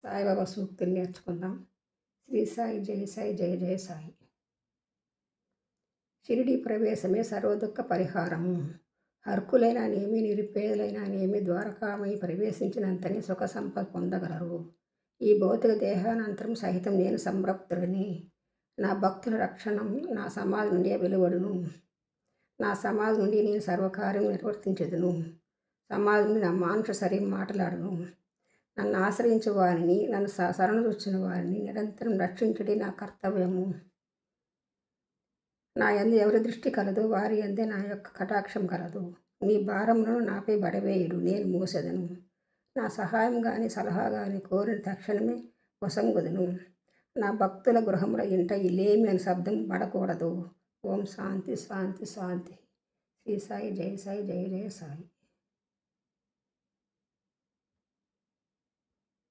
సాయిబాబా సూక్తులు నేర్చుకుందాం. శ్రీ సాయి జయ సాయి జయ జయ సాయి. షిరిడి ప్రవేశమే సర్వదుఃఖ పరిహారము. హర్కులైననేమి నిరుపేదలైననేమి ద్వారకామై ప్రవేశించినంతనే సుఖ సంపద పొందగలరు. ఈ భౌతిక దేహానంతరం సహితం నేను సంతృప్తుడిని. నా భక్తుల రక్షణం నా సమాధి నుండి వెలువడును. నా సమాధి నుండి నేను సర్వకార్యం నిర్వర్తించదును. సమాధి నుండి నా మానుష శరీరం మాట్లాడును. నన్ను ఆశ్రయించు వారిని, నన్ను శరణుజొచ్చిన వారిని నిరంతరం రక్షించుడి నా కర్తవ్యము. నా యందు ఎవరి దృష్టి కలదు వారి యందే నా యొక్క కటాక్షం కలదు. మీ భారములను నాపై బడవేయుడు, నేను మోసెదను. నా సహాయం కానీ సలహా కానీ కోరిన తక్షణమే వసంగుదును. నా భక్తుల గృహముల ఇంట ఇల్లేమి అని శబ్దం పడకూడదు. ఓం శాంతి శాంతి శాంతి. శ్రీ సాయి జయ సాయి జయ జయ సాయి.